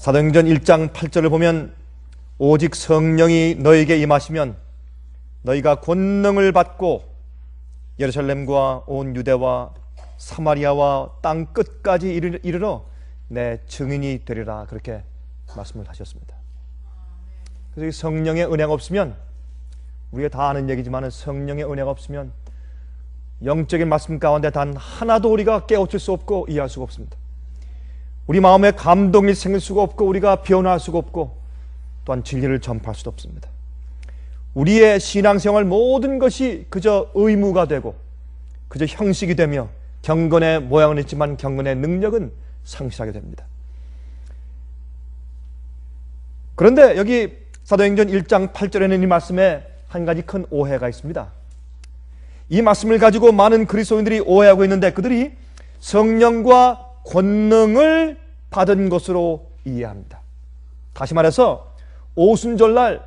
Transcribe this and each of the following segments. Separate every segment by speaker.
Speaker 1: 사도행전 1장 8절을 보면 오직 성령이 너에게 임하시면 너희가 권능을 받고 예루살렘과 온 유대와 사마리아와 땅 끝까지 이르러 내 증인이 되리라, 그렇게 말씀을 하셨습니다. 그래서 이 성령의 은혜가 없으면, 우리가 다 아는 얘기지만 성령의 은혜가 없으면 영적인 말씀 가운데 단 하나도 우리가 깨우칠 수 없고 이해할 수가 없습니다. 우리 마음에 감동이 생길 수가 없고 우리가 변화할 수가 없고 또한 진리를 전파할 수도 없습니다. 우리의 신앙생활 모든 것이 그저 의무가 되고 그저 형식이 되며 경건의 모양은 있지만 경건의 능력은 상실하게 됩니다. 그런데 여기 사도행전 1장 8절에는 이 말씀에 한 가지 큰 오해가 있습니다. 이 말씀을 가지고 많은 그리스도인들이 오해하고 있는데, 그들이 성령과 권능을 받은 것으로 이해합니다. 다시 말해서 오순절날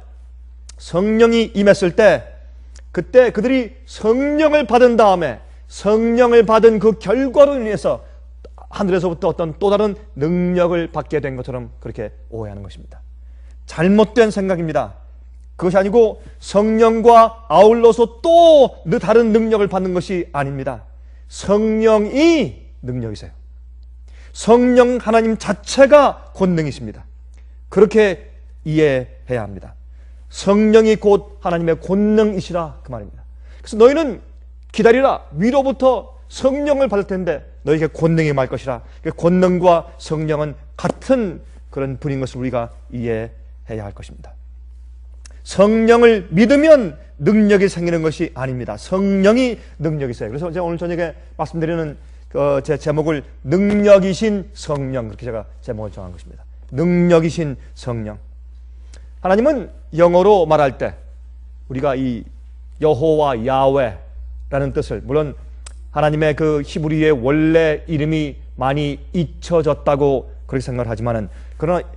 Speaker 1: 성령이 임했을 때, 그때 그들이 성령을 받은 다음에 성령을 받은 그 결과로 인해서 하늘에서부터 어떤 또 다른 능력을 받게 된 것처럼 그렇게 오해하는 것입니다. 잘못된 생각입니다. 그것이 아니고 성령과 아울러서 또 다른 능력을 받는 것이 아닙니다. 성령이 능력이세요. 성령 하나님 자체가 권능이십니다. 그렇게 이해해야 합니다. 성령이 곧 하나님의 권능이시라, 그 말입니다. 그래서 너희는 기다리라, 위로부터 성령을 받을 텐데 너희에게 권능이 임할 것이라. 권능과 성령은 같은 그런 분인 것을 우리가 이해해야 할 것입니다. 성령을 믿으면 능력이 생기는 것이 아닙니다. 성령이 능력이세요. 그래서 제가 오늘 저녁에 말씀드리는 제 제목을 능력이신 성령, 그렇게 제가 제목을 정한 것입니다. 능력이신 성령. 하나님은 영어로 말할 때 우리가 이 여호와 야훼라는 뜻을, 물론 하나님의 그 히브리의 원래 이름이 많이 잊혀졌다고 그렇게 생각을 하지만은, 그러나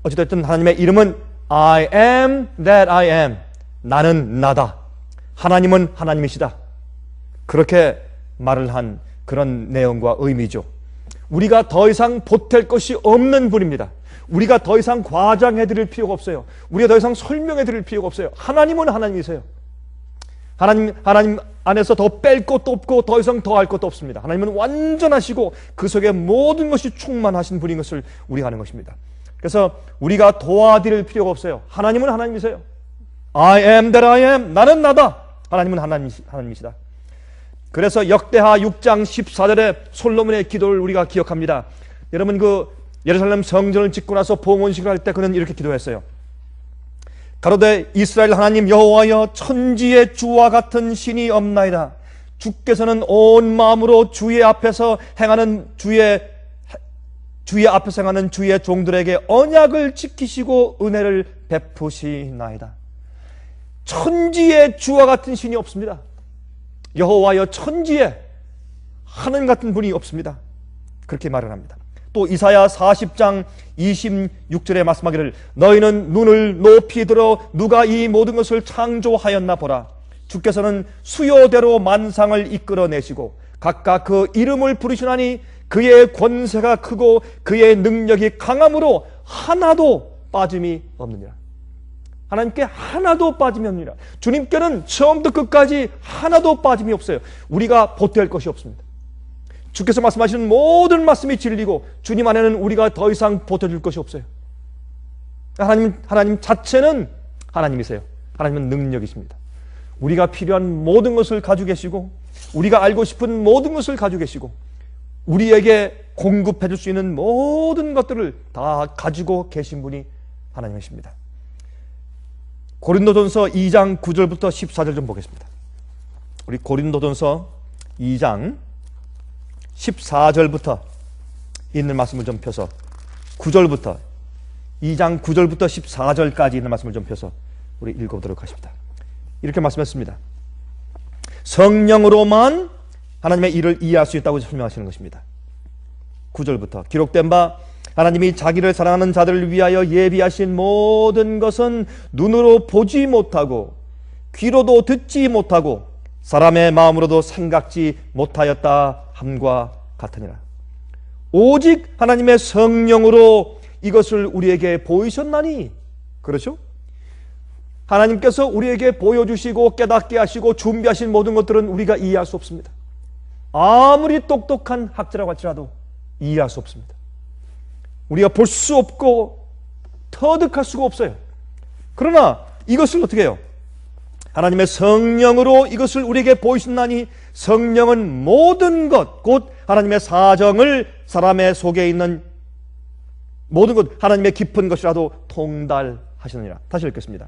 Speaker 1: 어찌됐든 하나님의 이름은 I am that I am. 나는 나다. 하나님은 하나님이시다. 그렇게 말을 한 그런 내용과 의미죠. 우리가 더 이상 보탤 것이 없는 분입니다. 우리가 더 이상 과장해 드릴 필요가 없어요. 우리가 더 이상 설명해 드릴 필요가 없어요. 하나님은 하나님이세요. 하나님 안에서 더 뺄 것도 없고 더 이상 더 할 것도 없습니다. 하나님은 완전하시고 그 속에 모든 것이 충만하신 분인 것을 우리가 아는 것입니다. 그래서 우리가 도와드릴 필요가 없어요. 하나님은 하나님이세요. I am that I am. 나는 나다. 하나님은 하나님이시다. 그래서 역대하 6장 14절에 솔로몬의 기도를 우리가 기억합니다. 여러분, 그 예루살렘 성전을 짓고 나서 봉헌식을 할 때 그는 이렇게 기도했어요. 가로되 이스라엘 하나님 여호와여, 천지의 주와 같은 신이 없나이다. 주께서는 온 마음으로 주의 앞에서 행하는 주의 종들에게 언약을 지키시고 은혜를 베푸시나이다. 천지의 주와 같은 신이 없습니다. 여호와여, 천지에 하나님 같은 분이 없습니다. 그렇게 말을 합니다. 또 이사야 40장 26절에 말씀하기를 너희는 눈을 높이 들어 누가 이 모든 것을 창조하였나 보라. 주께서는 수요대로 만상을 이끌어내시고 각각 그 이름을 부르시나니 그의 권세가 크고 그의 능력이 강함으로 하나도 빠짐이 없느니라. 하나님께 하나도 빠짐이 없느니라. 주님께는 처음부터 끝까지 하나도 빠짐이 없어요. 우리가 보탤 것이 없습니다. 주께서 말씀하시는 모든 말씀이 진리고 주님 안에는 우리가 더 이상 보태줄 것이 없어요. 하나님 자체는 하나님이세요. 하나님은 능력이십니다. 우리가 필요한 모든 것을 가지고 계시고 우리가 알고 싶은 모든 것을 가지고 계시고 우리에게 공급해 줄 수 있는 모든 것들을 다 가지고 계신 분이 하나님이십니다. 고린도전서 2장 9절부터 14절 좀 보겠습니다. 우리 고린도전서 2장 14절부터 있는 말씀을 좀 펴서 9절부터 2장 9절부터 14절까지 있는 말씀을 좀 펴서 우리 읽어보도록 하십니다. 이렇게 말씀했습니다. 성령으로만 하나님의 일을 이해할 수 있다고 설명하시는 것입니다. 9절부터 기록된 바 하나님이 자기를 사랑하는 자들을 위하여 예비하신 모든 것은 눈으로 보지 못하고 귀로도 듣지 못하고 사람의 마음으로도 생각지 못하였다 함과 같으니라. 오직 하나님의 성령으로 이것을 우리에게 보이셨나니. 그렇죠? 하나님께서 우리에게 보여주시고 깨닫게 하시고 준비하신 모든 것들은 우리가 이해할 수 없습니다. 아무리 똑똑한 학자라고 할지라도 이해할 수 없습니다. 우리가 볼 수 없고 터득할 수가 없어요. 그러나 이것을 어떻게 해요? 하나님의 성령으로 이것을 우리에게 보이신다니, 성령은 모든 것, 곧 하나님의 사정을 사람의 속에 있는 모든 것, 하나님의 깊은 것이라도 통달하시느니라. 다시 읽겠습니다.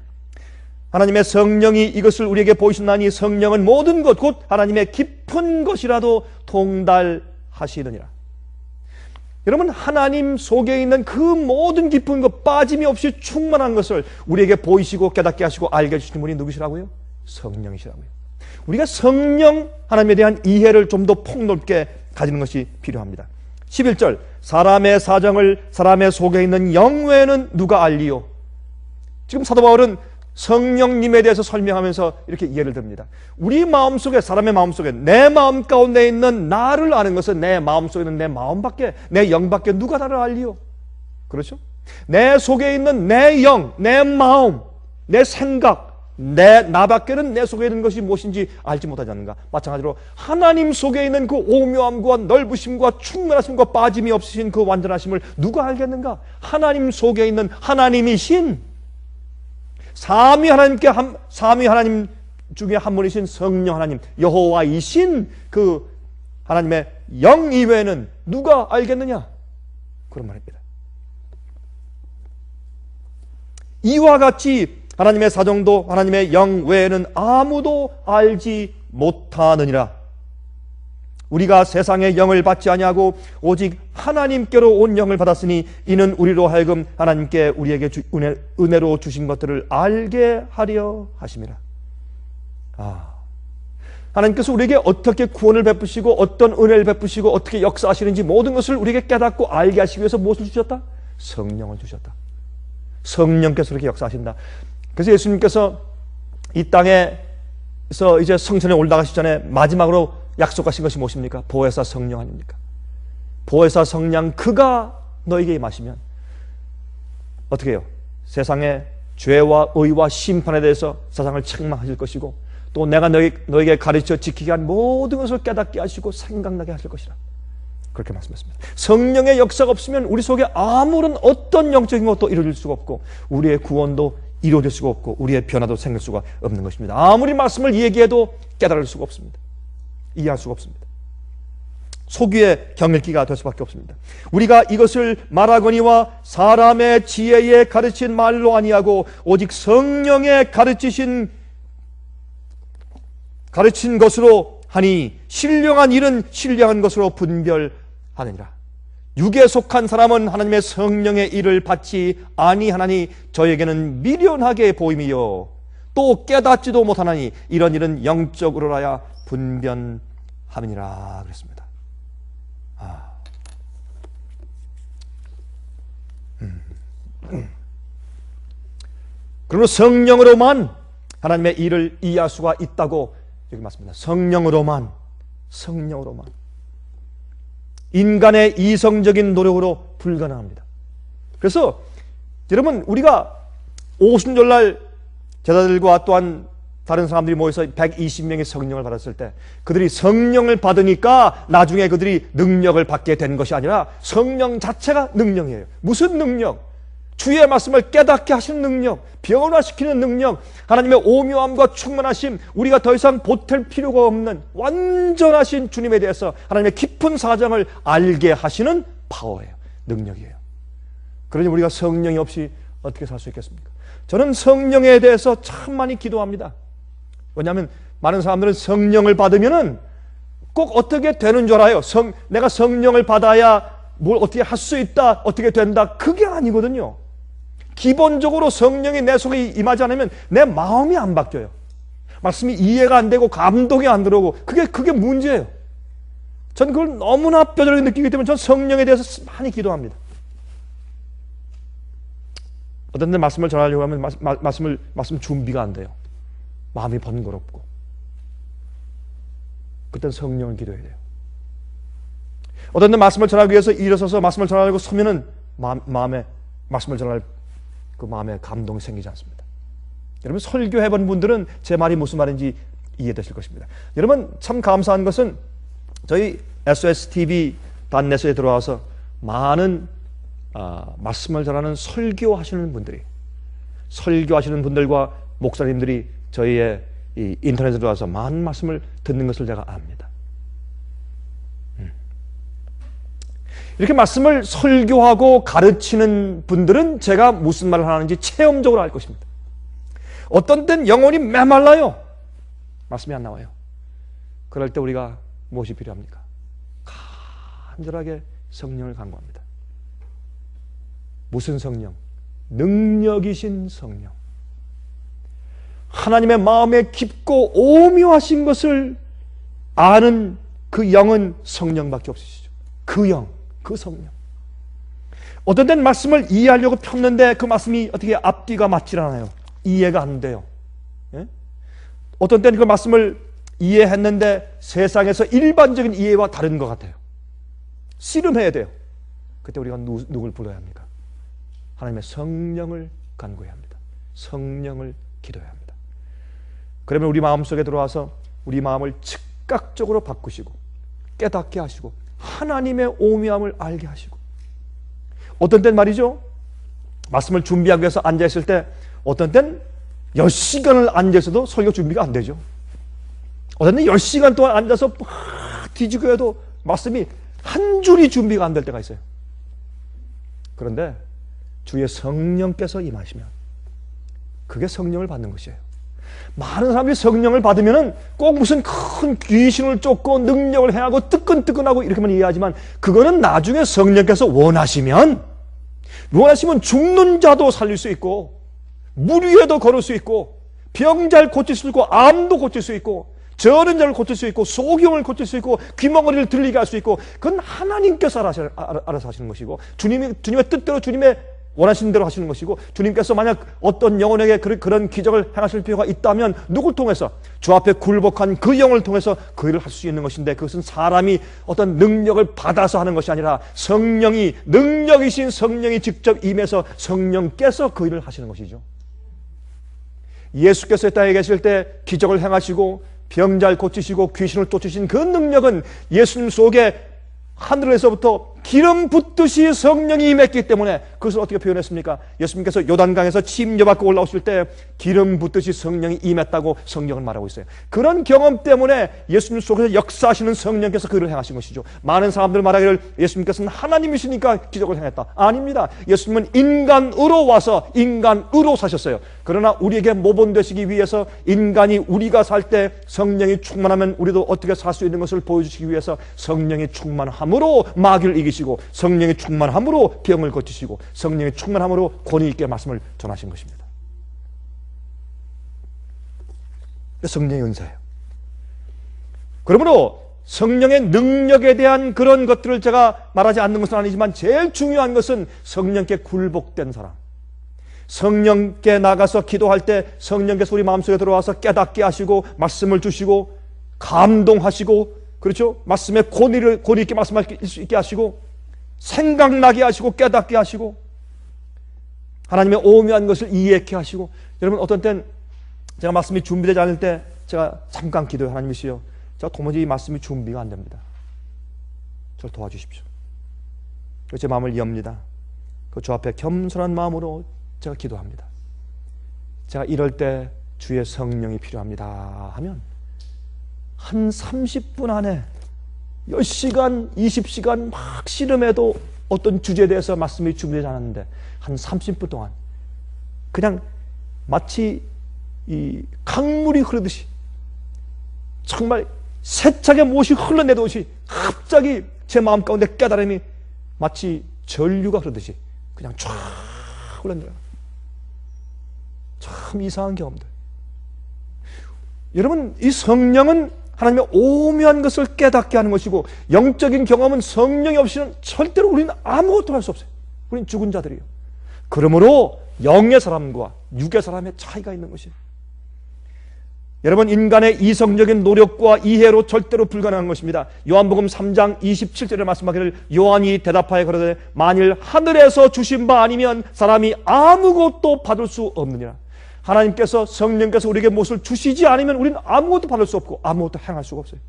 Speaker 1: 하나님의 성령이 이것을 우리에게 보이신다니, 성령은 모든 것, 곧 하나님의 깊은 것이라도 통달하시느니라. 여러분, 하나님 속에 있는 그 모든 깊은 것, 빠짐이 없이 충만한 것을 우리에게 보이시고 깨닫게 하시고 알게 해주시는 분이 누구시라고요? 성령이시라고요. 우리가 성령 하나님에 대한 이해를 좀 더 폭넓게 가지는 것이 필요합니다. 11절, 사람의 사정을 사람의 속에 있는 영 외에는 누가 알리요? 지금 사도 바울은 성령님에 대해서 설명하면서 이렇게 이해를 듭니다. 우리 마음속에, 사람의 마음속에, 내 마음 가운데 있는 나를 아는 것은 내 마음속에 있는 내 마음밖에, 내 영밖에 누가 나를 알리요? 그렇죠? 내 속에 있는 내 영, 내 마음, 내 생각, 나밖에는 내 속에 있는 것이 무엇인지 알지 못하지 않는가? 마찬가지로 하나님 속에 있는 그 오묘함과 넓으심과 충만하심과 빠짐이 없으신 그 완전하심을 누가 알겠는가? 하나님 속에 있는 하나님이신 삼위 하나님 중에 한 분이신 성령 하나님, 여호와이신 그 하나님의 영 이외에는 누가 알겠느냐? 그런 말입니다. 이와 같이 하나님의 사정도 하나님의 영 외에는 아무도 알지 못하느니라. 우리가 세상의 영을 받지 아니하고 오직 하나님께로 온 영을 받았으니 이는 우리로 하여금 하나님께 우리에게 은혜로 주신 것들을 알게 하려 하심이라. 하나님께서 우리에게 어떻게 구원을 베푸시고 어떤 은혜를 베푸시고 어떻게 역사하시는지 모든 것을 우리에게 깨닫고 알게 하시기 위해서 무엇을 주셨다? 성령을 주셨다. 성령께서 그렇게 역사하신다. 그래서 예수님께서 이 땅에서 이제 성전에 올라가시기 전에 마지막으로 약속하신 것이 무엇입니까? 보혜사 성령 아닙니까? 보혜사 성령, 그가 너에게 임하시면 어떻게 해요? 세상의 죄와 의와 심판에 대해서 세상을 책망하실 것이고, 또 내가 너에게 가르쳐 지키게 한 모든 것을 깨닫게 하시고 생각나게 하실 것이라, 그렇게 말씀했습니다. 성령의 역사가 없으면 우리 속에 아무런 어떤 영적인 것도 이루어질 수가 없고, 우리의 구원도 이루어질 수가 없고, 우리의 변화도 생길 수가 없는 것입니다. 아무리 말씀을 얘기해도 깨달을 수가 없습니다. 이해할 수가 없습니다. 소귀의 경읽기가 될 수밖에 없습니다. 우리가 이것을 말하거니와 사람의 지혜에 가르친 말로 아니하고 오직 성령의 가르친 것으로 하니 신령한 일은 신령한 것으로 분별하느니라. 육에 속한 사람은 하나님의 성령의 일을 받지 아니하나니 저에게는 미련하게 보임이요 또 깨닫지도 못하나니 이런 일은 영적으로라야 분변함이니라 그랬습니다. 그러므로 성령으로만 하나님의 일을 이해할 수가 있다고 여기 맞습니다. 성령으로만. 인간의 이성적인 노력으로 불가능합니다. 그래서 여러분, 우리가 오순절날 제자들과 또한 다른 사람들이 모여서 120명의 성령을 받았을 때 그들이 성령을 받으니까 나중에 그들이 능력을 받게 된 것이 아니라 성령 자체가 능력이에요. 무슨 능력? 주의 말씀을 깨닫게 하시는 능력, 변화시키는 능력, 하나님의 오묘함과 충만하심, 우리가 더 이상 보탤 필요가 없는 완전하신 주님에 대해서 하나님의 깊은 사정을 알게 하시는 파워예요. 능력이에요. 그러니 우리가 성령이 없이 어떻게 살 수 있겠습니까? 저는 성령에 대해서 참 많이 기도합니다. 왜냐하면 많은 사람들은 성령을 받으면은 꼭 어떻게 되는 줄 알아요. 내가 성령을 받아야 뭘 어떻게 할 수 있다, 어떻게 된다. 그게 아니거든요. 기본적으로 성령이 내 속에 임하지 않으면 내 마음이 안 바뀌어요. 말씀이 이해가 안 되고 감동이 안 들어오고 그게 문제예요. 전 그걸 너무나 뼈저리게 느끼기 때문에 전 성령에 대해서 많이 기도합니다. 어떤 때 말씀을 전하려고 하면 말씀 준비가 안 돼요. 마음이 번거롭고. 그땐 성령을 기도해야 돼요. 어떤 때 말씀을 전하기 위해서 일어서서 말씀을 전하려고 서면은 마음에 말씀을 전할 그 마음에 감동이 생기지 않습니다. 여러분 설교해본 분들은 제 말이 무슨 말인지 이해되실 것입니다. 여러분 참 감사한 것은 저희 SOSTV.net에 들어와서 많은 말씀을 전하는 설교하시는 분들과 목사님들이 저희의 이 인터넷에 들어와서 많은 말씀을 듣는 것을 제가 압니다. 이렇게 말씀을 설교하고 가르치는 분들은 제가 무슨 말을 하는지 체험적으로 알 것입니다. 어떤 때는 영혼이 메말라요. 말씀이 안 나와요. 그럴 때 우리가 무엇이 필요합니까? 간절하게 성령을 간구합니다. 무슨 성령? 능력이신 성령. 하나님의 마음에 깊고 오묘하신 것을 아는 그 영은 성령밖에 없으시죠. 그 영, 그 성령. 어떤 때는 말씀을 이해하려고 폈는데 그 말씀이 어떻게 앞뒤가 맞질 않아요. 이해가 안 돼요. 예? 어떤 때는 그 말씀을 이해했는데 세상에서 일반적인 이해와 다른 것 같아요. 씨름해야 돼요. 그때 우리가 누굴 불러야 합니까? 하나님의 성령을 간구해야 합니다. 성령을 기도해야 합니다. 그러면 우리 마음속에 들어와서 우리 마음을 즉각적으로 바꾸시고 깨닫게 하시고 하나님의 오묘함을 알게 하시고, 어떤 때는 말이죠, 말씀을 준비하기 위해서 앉아있을 때 어떤 때는 10시간을 앉아있어도 설교 준비가 안 되죠. 어떤 때는 10시간 동안 앉아서 막 뒤지고 해도 말씀이 한 줄이 준비가 안 될 때가 있어요. 그런데 주의 성령께서 임하시면 그게 성령을 받는 것이에요. 많은 사람들이 성령을 받으면 꼭 무슨 큰 귀신을 쫓고 능력을 행하고 뜨끈뜨끈하고 이렇게만 이해하지만, 그거는 나중에 성령께서 원하시면 죽는 자도 살릴 수 있고, 물 위에도 걸을 수 있고, 병자를 고칠 수 있고, 암도 고칠 수 있고, 저는 자를 고칠 수 있고, 소경을 고칠 수 있고, 귀머거리를 들리게 할 수 있고, 그건 하나님께서 알아서 하시는 것이고, 주님의 뜻대로 주님의 원하시는 대로 하시는 것이고, 주님께서 만약 어떤 영혼에게 그런 기적을 행하실 필요가 있다면 누굴 통해서? 주 앞에 굴복한 그 영을 통해서 그 일을 할 수 있는 것인데, 그것은 사람이 어떤 능력을 받아서 하는 것이 아니라 성령이, 능력이신 성령이 직접 임해서 성령께서 그 일을 하시는 것이죠. 예수께서 이 땅에 계실 때 기적을 행하시고 병자를 고치시고 귀신을 쫓으신 그 능력은 예수님 속에 하늘에서부터 기름 붓듯이 성령이 임했기 때문에, 그것을 어떻게 표현했습니까? 예수님께서 요단강에서 침례받고 올라오실 때 기름 붓듯이 성령이 임했다고 성경은 말하고 있어요. 그런 경험 때문에 예수님 속에서 역사하시는 성령께서 그 일을 행하신 것이죠. 많은 사람들 말하기를 예수님께서는 하나님이시니까 기적을 행했다. 아닙니다. 예수님은 인간으로 와서 인간으로 사셨어요. 그러나 우리에게 모범 되시기 위해서, 인간이 우리가 살 때 성령이 충만하면 우리도 어떻게 살 수 있는 것을 보여주시기 위해서 성령이 충만함으로 마귀를 이기시고, 성령이 충만함으로 병을 고치시고, 성령이 충만함으로 권위 있게 말씀을 전하신 것입니다. 성령의 은사예요. 그러므로 성령의 능력에 대한 그런 것들을 제가 말하지 않는 것은 아니지만, 제일 중요한 것은 성령께 굴복된 사람, 성령께 나가서 기도할 때 성령께서 우리 마음속에 들어와서 깨닫게 하시고 말씀을 주시고 감동하시고, 그렇죠? 말씀에 권위 있게 말씀할 수 있게 하시고 생각나게 하시고 깨닫게 하시고 하나님의 오묘한 것을 이해케 하시고. 여러분, 어떤 땐 제가 말씀이 준비되지 않을 때 제가 잠깐 기도해요. 하나님이시여, 제가 도무지 이 말씀이 준비가 안 됩니다. 저를 도와주십시오. 제 마음을 엽니다. 그 주 앞에 겸손한 마음으로 제가 기도합니다. 제가 이럴 때 주의 성령이 필요합니다 하면 한 30분 안에 10시간, 20시간 막 씨름해도 어떤 주제에 대해서 말씀이 준비되지 않았는데 한 30분 동안 그냥 마치 이 강물이 흐르듯이, 정말 세차게 무엇이 흘러내듯이 갑자기 제 마음 가운데 깨달음이 마치 전류가 흐르듯이 그냥 쫙 흘러내려요. 참 이상한 경험들. 여러분, 이 성령은 하나님의 오묘한 것을 깨닫게 하는 것이고, 영적인 경험은 성령이 없이는 절대로 우리는 아무것도 할 수 없어요. 우리는 죽은 자들이에요. 그러므로 영의 사람과 육의 사람의 차이가 있는 것이에요. 여러분, 인간의 이성적인 노력과 이해로 절대로 불가능한 것입니다. 요한복음 3장 27절에 말씀하기를 요한이 대답하여 그러되 만일 하늘에서 주신 바 아니면 사람이 아무것도 받을 수 없느니라. 하나님께서, 성령께서 우리에게 무엇을 주시지 않으면 우리는 아무것도 받을 수 없고 아무것도 행할 수가 없어요.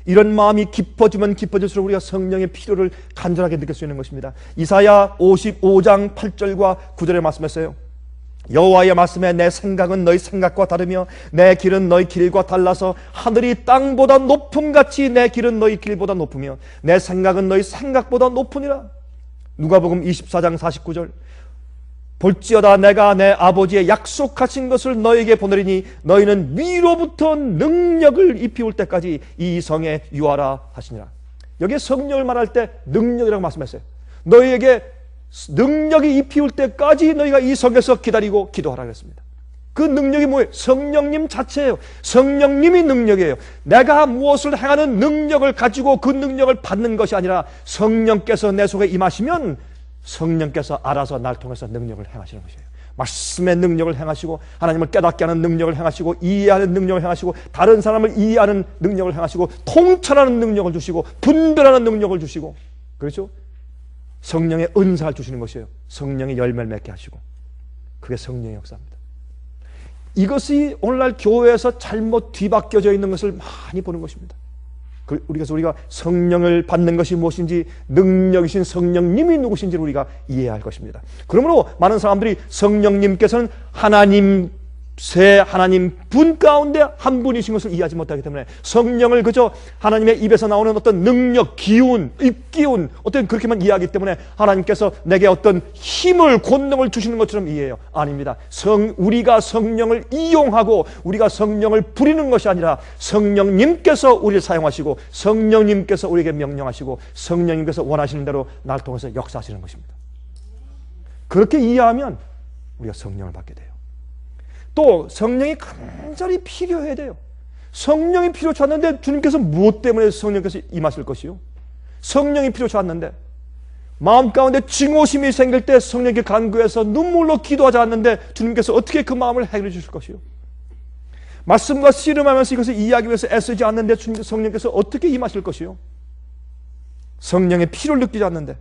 Speaker 1: 이런 마음이 깊어지면 깊어질수록 우리가 성령의 필요를 간절하게 느낄 수 있는 것입니다. 이사야 55장 8절과 9절에 말씀했어요. 여호와의 말씀에 내 생각은 너희 생각과 다르며 내 길은 너희 길과 달라서 하늘이 땅보다 높음같이 내 길은 너희 길보다 높으며 내 생각은 너희 생각보다 높으니라. 누가복음 24장 49절. 볼지어다 내가 내 아버지의 약속하신 것을 너에게 보내리니 너희는 위로부터 능력을 입히올 때까지 이 성에 유하라 하시니라. 여기에 성령을 말할 때 능력이라고 말씀했어요. 너희에게 능력이 입히올 때까지 너희가 이 성에서 기다리고 기도하라 그랬습니다. 그 능력이 뭐예요? 성령님 자체예요. 성령님이 능력이에요. 내가 무엇을 행하는 능력을 가지고 그 능력을 받는 것이 아니라 성령께서 내 속에 임하시면 성령께서 알아서 날 통해서 능력을 행하시는 것이에요. 말씀의 능력을 행하시고 하나님을 깨닫게 하는 능력을 행하시고 이해하는 능력을 행하시고 다른 사람을 이해하는 능력을 행하시고 통찰하는 능력을 주시고 분별하는 능력을 주시고, 그렇죠? 성령의 은사를 주시는 것이에요. 성령의 열매를 맺게 하시고, 그게 성령의 역사입니다. 이것이 오늘날 교회에서 잘못 뒤바뀌어져 있는 것을 많이 보는 것입니다. 그래서 우리가 성령을 받는 것이 무엇인지, 능력이신 성령님이 누구신지를 우리가 이해할 것입니다. 그러므로 많은 사람들이 성령님께서는 하나님 분 가운데 한 분이신 것을 이해하지 못하기 때문에 성령을 그저 하나님의 입에서 나오는 어떤 능력, 기운, 입기운, 어떤 그렇게만 이해하기 때문에 하나님께서 내게 어떤 힘을, 권능을 주시는 것처럼 이해해요. 아닙니다. 우리가 성령을 이용하고 우리가 성령을 부리는 것이 아니라 성령님께서 우리를 사용하시고 성령님께서 우리에게 명령하시고 성령님께서 원하시는 대로 날 통해서 역사하시는 것입니다. 그렇게 이해하면 우리가 성령을 받게 돼요. 또 성령이 간절히 필요해야 돼요. 성령이 필요치 않는데 주님께서 무엇 때문에 성령께서 임하실 것이요? 성령이 필요치 않는데 마음 가운데 증오심이 생길 때 성령께 간구해서 눈물로 기도하지 않는데 주님께서 어떻게 그 마음을 해결해 주실 것이요? 말씀과 씨름하면서 이것을 이해하기 위해서 애쓰지 않는데 성령께서 어떻게 임하실 것이요? 성령의 필요를 느끼지 않는데.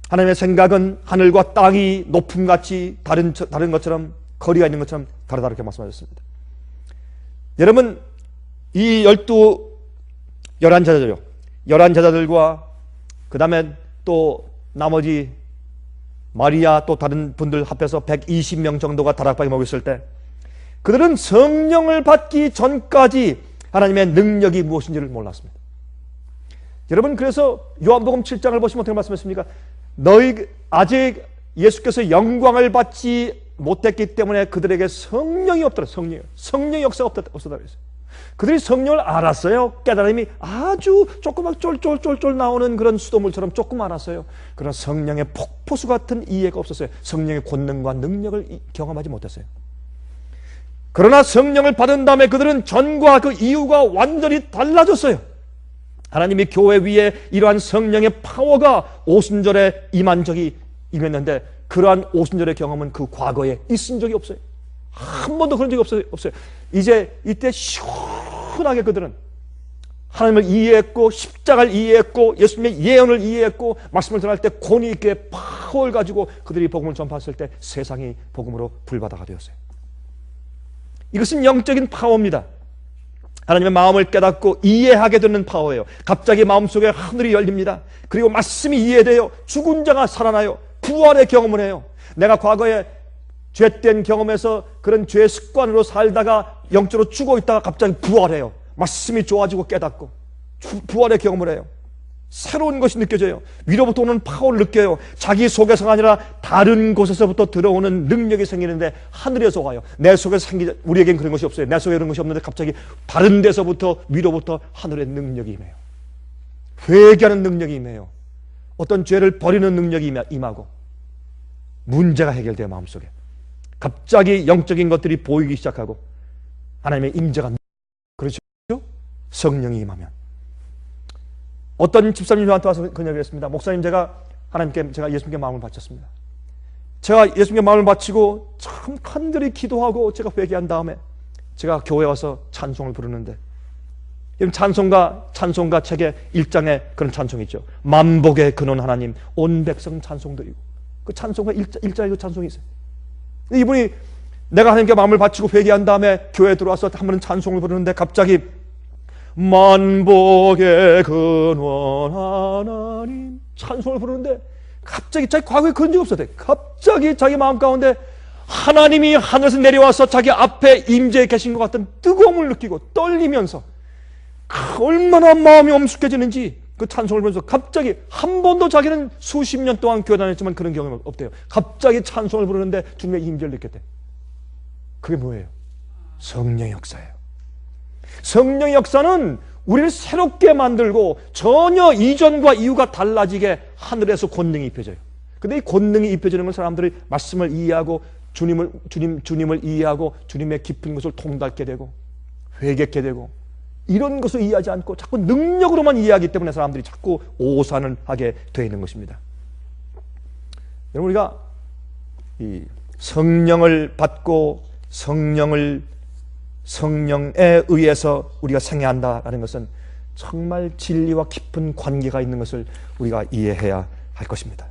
Speaker 1: 하나님의 생각은 하늘과 땅이 높음같이 다른 것처럼, 거리가 있는 것처럼 다르다, 이렇게 말씀하셨습니다. 여러분, 이 11제자들요. 11제자들과 그 다음에 또 나머지 마리아 또 다른 분들 합해서 120명 정도가 다락방에 모였을 때 그들은 성령을 받기 전까지 하나님의 능력이 무엇인지를 몰랐습니다. 여러분, 그래서 요한복음 7장을 보시면 어떻게 말씀했습니까? 너희 아직 예수께서 영광을 받지 못했기 때문에 그들에게 성령이 없더라. 성령의 역사가 없었다 그랬어요. 그들이 성령을 알았어요. 깨달음이 아주 조그맣게 쫄쫄쫄쫄 나오는 그런 수돗물처럼 조금 알았어요. 그러나 성령의 폭포수 같은 이해가 없었어요. 성령의 권능과 능력을 경험하지 못했어요. 그러나 성령을 받은 다음에 그들은 전과 그 이유가 완전히 달라졌어요. 하나님이 교회 위에 이러한 성령의 파워가 오순절에 임한 적이 임했는데 그러한 오순절의 경험은 그 과거에 있은 적이 없어요. 한 번도 그런 적이 없어요. 이제 이때 시원하게 그들은 하나님을 이해했고 십자가를 이해했고 예수님의 예언을 이해했고 말씀을 전할 때 권위 있게 파워를 가지고 그들이 복음을 전파했을 때 세상이 복음으로 불바다가 되었어요. 이것은 영적인 파워입니다. 하나님의 마음을 깨닫고 이해하게 되는 파워예요. 갑자기 마음속에 하늘이 열립니다. 그리고 말씀이 이해돼요. 죽은 자가 살아나요. 부활의 경험을 해요. 내가 과거에 죄된 경험에서 그런 죄의 습관으로 살다가 영적으로 죽어 있다가 갑자기 부활해요. 말씀이 좋아지고 깨닫고 부활의 경험을 해요. 새로운 것이 느껴져요. 위로부터 오는 파워를 느껴요. 자기 속에서가 아니라 다른 곳에서부터 들어오는 능력이 생기는데 하늘에서 와요. 내 속에서 우리에겐 그런 것이 없어요. 내 속에 그런 것이 없는데 갑자기 다른 데서부터 위로부터 하늘의 능력이 임해요. 회개하는 능력이 임해요. 어떤 죄를 버리는 능력이 임하고 문제가 해결돼요. 마음속에 갑자기 영적인 것들이 보이기 시작하고 하나님의 임재가, 그렇죠? 성령이 임하면. 어떤 집사님이 저한테 와서 그런 얘기를 했습니다. 목사님, 제가 예수님께 마음을 바쳤습니다. 제가 예수님께 마음을 바치고 참 간절히 기도하고 제가 회개한 다음에 제가 교회에 와서 찬송을 부르는데, 찬송가 책의 1장에 그런 찬송이 있죠. 만복의 근원 하나님, 온 백성 찬송드리고. 그 찬송가 1장에 그 찬송이 있어요. 이분이 내가 하나님께 마음을 바치고 회개한 다음에 교회에 들어와서 한 번은 찬송을 부르는데 갑자기 만복의 근원 하나님 찬송을 부르는데 갑자기 자기 과거에 그런 적 없었대. 갑자기 자기 마음 가운데 하나님이 하늘에서 내려와서 자기 앞에 임재해 계신 것 같은 뜨거움을 느끼고 떨리면서 얼마나 마음이 엄숙해지는지 그 찬송을 보면서 갑자기 한 번도 자기는 수십 년 동안 교회 다녔지만 그런 경험이 없대요. 갑자기 찬송을 부르는데 주님의 임재를 느꼈대. 그게 뭐예요? 성령의 역사예요. 성령의 역사는 우리를 새롭게 만들고 전혀 이전과 이후가 달라지게 하늘에서 권능이 입혀져요. 근데 이 권능이 입혀지는 건 사람들이 말씀을 이해하고 주님을 이해하고 주님의 깊은 것을 통달하게 되고 회개하게 되고 이런 것을 이해하지 않고 자꾸 능력으로만 이해하기 때문에 사람들이 자꾸 오산을 하게 되어 있는 것입니다. 여러분, 우리가 이 성령을 받고 성령에 의해서 우리가 생애한다라는 것은 정말 진리와 깊은 관계가 있는 것을 우리가 이해해야 할 것입니다.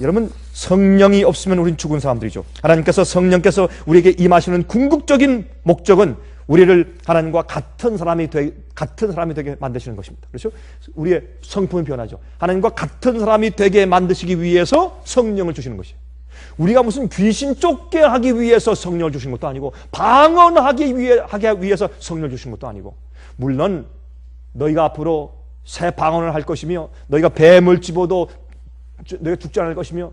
Speaker 1: 여러분, 성령이 없으면 우리는 죽은 사람들이죠. 하나님께서 성령께서 우리에게 임하시는 궁극적인 목적은 우리를 하나님과 같은 사람이 되게 만드시는 것입니다. 그렇죠? 우리의 성품이 변하죠. 하나님과 같은 사람이 되게 만드시기 위해서 성령을 주시는 것이에요. 우리가 무슨 귀신 쫓게 하기 위해서 성령을 주신 것도 아니고 방언하기 위해서 성령을 주신 것도 아니고, 물론 너희가 앞으로 새 방언을 할 것이며 너희가 뱀을 집어도 너희가 죽지 않을 것이며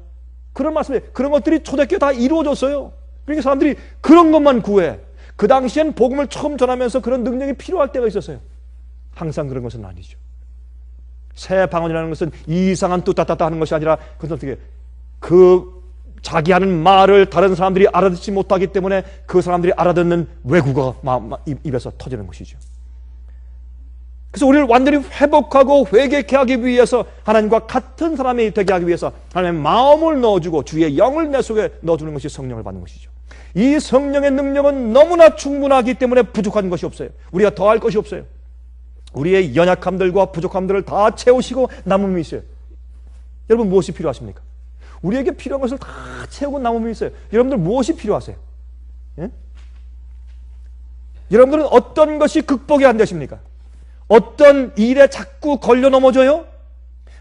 Speaker 1: 그런 말씀에 그런 것들이 초대교회 다 이루어졌어요. 그러니까 사람들이 그런 것만 구해. 그 당시엔 복음을 처음 전하면서 그런 능력이 필요할 때가 있었어요. 항상 그런 것은 아니죠. 새 방언이라는 것은 이상한 뚜따따따 하는 것이 아니라 그것은 어떻게 자기 하는 말을 다른 사람들이 알아듣지 못하기 때문에 그 사람들이 알아듣는 외국어 입에서 터지는 것이죠. 그래서 우리를 완전히 회복하고 회개케 하기 위해서 하나님과 같은 사람이 되게 하기 위해서 하나님의 마음을 넣어주고 주의 영을 내 속에 넣어주는 것이 성령을 받는 것이죠. 이 성령의 능력은 너무나 충분하기 때문에 부족한 것이 없어요. 우리가 더할 것이 없어요. 우리의 연약함들과 부족함들을 다 채우시고 남음이 있어요. 여러분, 무엇이 필요하십니까? 우리에게 필요한 것을 다 채우고 남음이 있어요. 여러분들 무엇이 필요하세요? 예? 여러분들은 어떤 것이 극복이 안 되십니까? 어떤 일에 자꾸 걸려 넘어져요?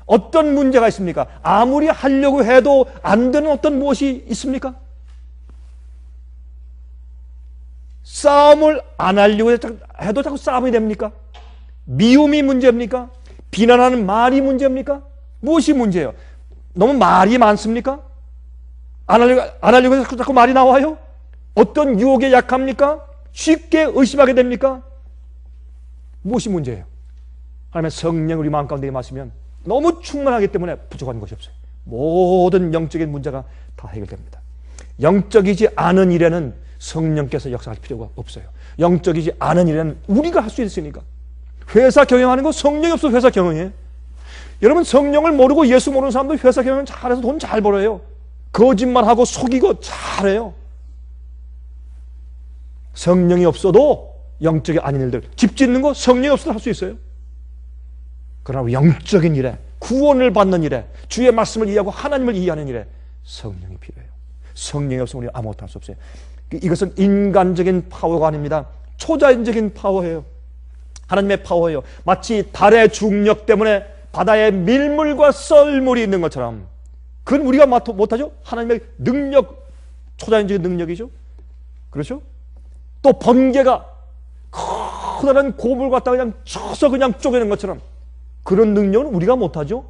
Speaker 1: 어떤 문제가 있습니까? 아무리 하려고 해도 안 되는 어떤 무엇이 있습니까? 싸움을 안 하려고 해도 자꾸 싸움이 됩니까? 미움이 문제입니까? 비난하는 말이 문제입니까? 무엇이 문제예요? 너무 말이 많습니까? 안 하려고 해서 자꾸 말이 나와요? 어떤 유혹에 약합니까? 쉽게 의심하게 됩니까? 무엇이 문제예요? 하나님의 성령 우리 마음 가운데 임하시면 너무 충만하기 때문에 부족한 것이 없어요. 모든 영적인 문제가 다 해결됩니다. 영적이지 않은 일에는 성령께서 역사할 필요가 없어요. 영적이지 않은 일에는 우리가 할 수 있으니까. 회사 경영하는 거 성령이 없어서 회사 경영해요. 여러분, 성령을 모르고 예수 모르는 사람들 회사 경영 잘해서 돈 잘 벌어요. 거짓말하고 속이고 잘해요. 성령이 없어도 영적이 아닌 일들, 집 짓는 거 성령이 없어도 할 수 있어요. 그러나 영적인 일에, 구원을 받는 일에, 주의 말씀을 이해하고 하나님을 이해하는 일에 성령이 필요해요. 성령이 없으면 우리는 아무것도 할 수 없어요. 이것은 인간적인 파워가 아닙니다. 초자연적인 파워예요. 하나님의 파워예요. 마치 달의 중력 때문에 바다에 밀물과 썰물이 있는 것처럼, 그건 우리가 못하죠? 하나님의 능력, 초자연적인 능력이죠. 그렇죠? 또 번개가 커다란 고물 갖다가 그냥 쳐서 그냥 쪼개는 것처럼, 그런 능력은 우리가 못하죠?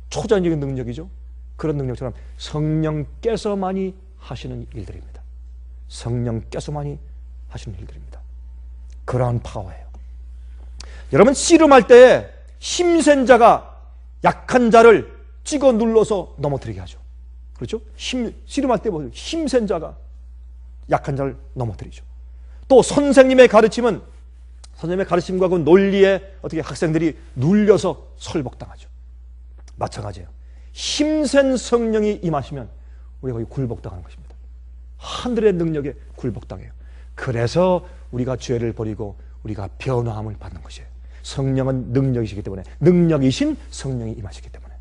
Speaker 1: 초자연적인 능력이죠. 그런 능력처럼 성령께서만이 하시는 일들입니다. 성령께서만이 하시는 일들입니다. 그러한 파워예요. 여러분, 씨름할 때 힘센 자가 약한 자를 찍어 눌러서 넘어뜨리게 하죠. 그렇죠? 씨름할 때 보세요. 힘센 자가 약한 자를 넘어뜨리죠. 또 선생님의 가르침과 그 논리에 어떻게 학생들이 눌려서 설복당하죠. 마찬가지예요. 힘센 성령이 임하시면 우리가 거기 굴복당하는 것입니다. 하늘의 능력에 굴복당해요. 그래서 우리가 죄를 버리고 우리가 변화함을 받는 것이에요. 성령은 능력이시기 때문에, 능력이신 성령이 임하시기 때문에.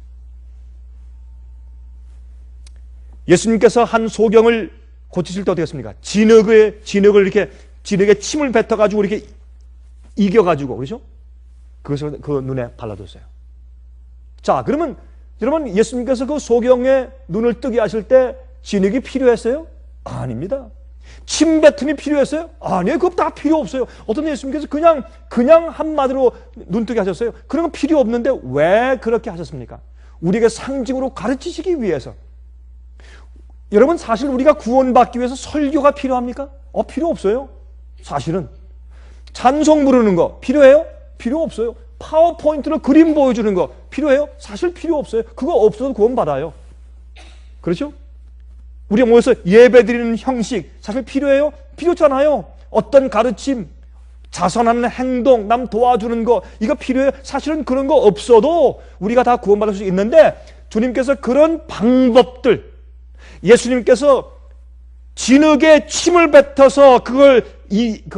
Speaker 1: 예수님께서 한 소경을 고치실 때 어떻게 했습니까? 진흙에 침을 뱉어가지고 이렇게 이겨가지고, 그렇죠? 그것을 그 눈에 발라뒀어요. 자, 그러면 여러분, 예수님께서 그 소경의 눈을 뜨게 하실 때 진흙이 필요했어요? 아닙니다. 침뱉음이 필요했어요? 아니에요. 그거 다 필요 없어요. 어떤 예수님께서 그냥 한마디로 눈뜨게 하셨어요. 그런 건 필요 없는데 왜 그렇게 하셨습니까? 우리에게 상징으로 가르치시기 위해서. 여러분, 사실 우리가 구원받기 위해서 설교가 필요합니까? 필요 없어요. 사실은. 찬송 부르는 거 필요해요? 필요 없어요. 파워포인트로 그림 보여주는 거 필요해요? 사실 필요 없어요. 그거 없어도 구원받아요. 그렇죠? 우리가 모여서 예배드리는 형식 사실 필요해요? 필요잖아요. 어떤 가르침, 자선하는 행동, 남 도와주는 거 이거 필요해요? 사실은 그런 거 없어도 우리가 다 구원받을 수 있는데 주님께서 그런 방법들, 예수님께서 진흙에 침을 뱉어서 그걸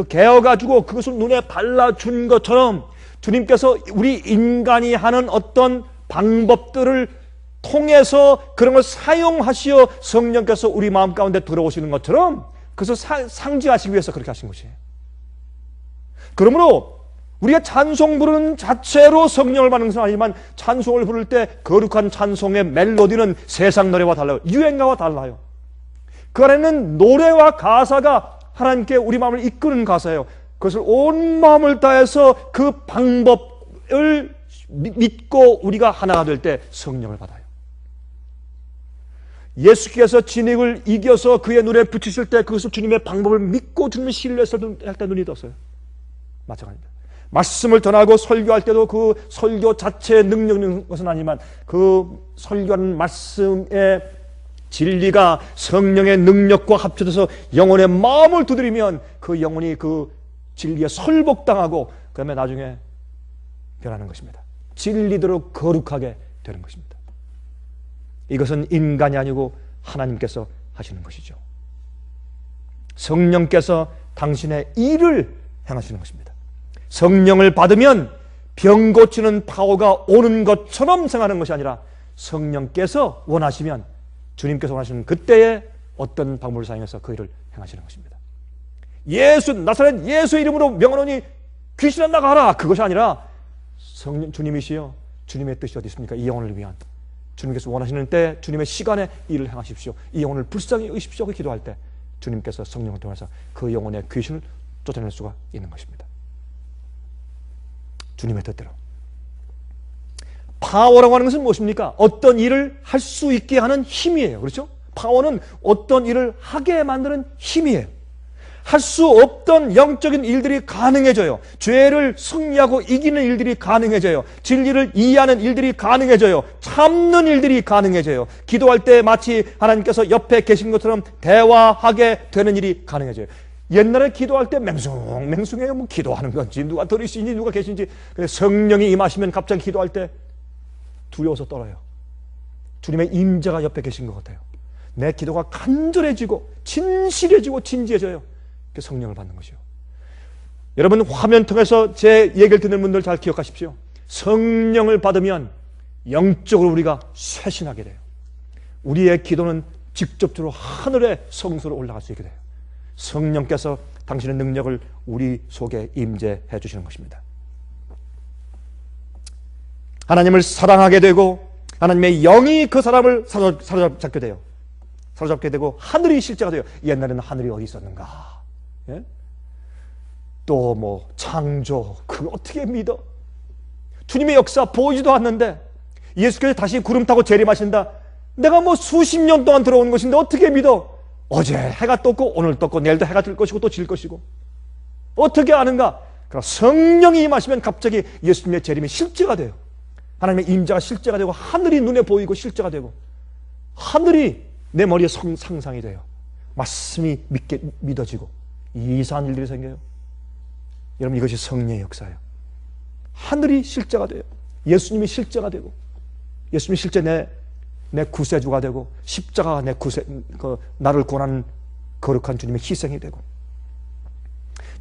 Speaker 1: 개어가지고 그것을 눈에 발라준 것처럼 주님께서 우리 인간이 하는 어떤 방법들을 통해서 그런 걸 사용하시어 성령께서 우리 마음 가운데 들어오시는 것처럼 그것을 상징하시기 위해서 그렇게 하신 것이에요. 그러므로 우리가 찬송 부르는 자체로 성령을 받는 것은 아니지만 찬송을 부를 때 거룩한 찬송의 멜로디는 세상 노래와 달라요. 유행가와 달라요. 그 안에는 노래와 가사가 하나님께 우리 마음을 이끄는 가사예요. 그것을 온 마음을 다해서 그 방법을 믿고 우리가 하나가 될 때 성령을 받아요. 예수께서 진흙을 이겨서 그의 눈에 붙이실 때 그것을 주님의 방법을 믿고 주님을 신뢰해서 할 때 눈이 떴어요. 마찬가지입니다. 말씀을 전하고 설교할 때도 그 설교 자체의 능력인 것은 아니지만 그 설교하는 말씀의 진리가 성령의 능력과 합쳐져서 영혼의 마음을 두드리면 그 영혼이 그 진리에 설복당하고 그 다음에 나중에 변하는 것입니다. 진리대로 거룩하게 되는 것입니다. 이것은 인간이 아니고 하나님께서 하시는 것이죠. 성령께서 당신의 일을 행하시는 것입니다. 성령을 받으면 병 고치는 파워가 오는 것처럼 생각하는 것이 아니라 성령께서 원하시면 주님께서 원하시는 그때에 어떤 방법을 사용해서 그 일을 행하시는 것입니다. 나사렛 예수의 이름으로 명하노니 귀신아 나가라, 그것이 아니라 성령 주님이시여 주님의 뜻이 어디 있습니까? 이 영혼을 위한 주님께서 원하시는 때 주님의 시간에 일을 행하십시오. 이 영혼을 불쌍히 여기십시오. 기도할 때 주님께서 성령을 통해서 그 영혼의 귀신을 쫓아낼 수가 있는 것입니다. 주님의 뜻대로. 파워라고 하는 것은 무엇입니까? 어떤 일을 할 수 있게 하는 힘이에요. 그렇죠? 파워는 어떤 일을 하게 만드는 힘이에요. 할 수 없던 영적인 일들이 가능해져요. 죄를 승리하고 이기는 일들이 가능해져요. 진리를 이해하는 일들이 가능해져요. 참는 일들이 가능해져요. 기도할 때 마치 하나님께서 옆에 계신 것처럼 대화하게 되는 일이 가능해져요. 옛날에 기도할 때 맹숭해요. 뭐 기도하는 건지 누가 들으시니 누가 계신지. 성령이 임하시면 갑자기 기도할 때 두려워서 떨어요. 주님의 임재가 옆에 계신 것 같아요. 내 기도가 간절해지고 진실해지고 진지해져요. 성령을 받는 것이요. 여러분, 화면 통해서 제 얘기를 듣는 분들 잘 기억하십시오. 성령을 받으면 영적으로 우리가 쇄신하게 돼요. 우리의 기도는 직접적으로 하늘의 성소로 올라갈 수 있게 돼요. 성령께서 당신의 능력을 우리 속에 임재해 주시는 것입니다. 하나님을 사랑하게 되고 하나님의 영이 그 사람을 사로잡게 돼요. 사로잡게 되고 하늘이 실제가 돼요. 옛날에는 하늘이 어디 있었는가? 예? 또 뭐 창조, 그걸 어떻게 믿어? 주님의 역사 보이지도 않는데 예수께서 다시 구름 타고 재림하신다. 내가 뭐 수십 년 동안 들어온 것인데 어떻게 믿어? 어제 해가 떴고 오늘 떴고 내일도 해가 뜰 것이고 또 질 것이고 어떻게 아는가? 그러나 성령이 임하시면 갑자기 예수님의 재림이 실제가 돼요. 하나님의 임재가 실제가 되고 하늘이 눈에 보이고 실제가 되고 하늘이 내 머리에 상상이 돼요. 말씀이 믿어지고 이상한 일들이 생겨요. 여러분, 이것이 성령의 역사예요. 하늘이 실제가 돼요. 예수님이 실제가 되고 예수님이 실제 내 내 구세주가 되고 십자가가 내 나를 구원하는 거룩한 주님의 희생이 되고,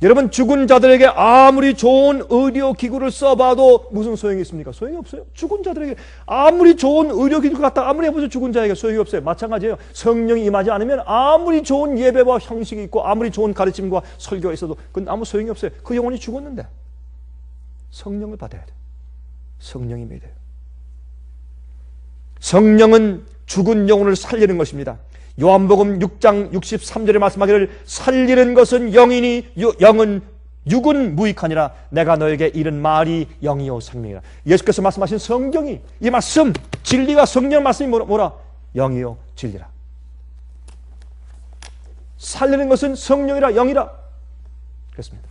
Speaker 1: 여러분 죽은 자들에게 아무리 좋은 의료기구를 써봐도 무슨 소용이 있습니까? 소용이 없어요. 죽은 자들에게 아무리 좋은 의료기구를 갖다 아무리 해보세요. 죽은 자에게 소용이 없어요. 마찬가지예요. 성령이 임하지 않으면 아무리 좋은 예배와 형식이 있고 아무리 좋은 가르침과 설교가 있어도 그건 아무 소용이 없어요. 그 영혼이 죽었는데 성령을 받아야 돼요. 성령이 임해야 돼요. 성령은 죽은 영혼을 살리는 것입니다. 요한복음 6장 63절에 말씀하기를 살리는 것은 영이니 영은 육은 무익하니라. 내가 너에게 이른 말이 영이요 생명이라. 예수께서 말씀하신 성경이, 이 말씀, 진리가 성령 말씀이 뭐라? 영이요 진리라. 살리는 것은 성령이라 영이라 그랬습니다.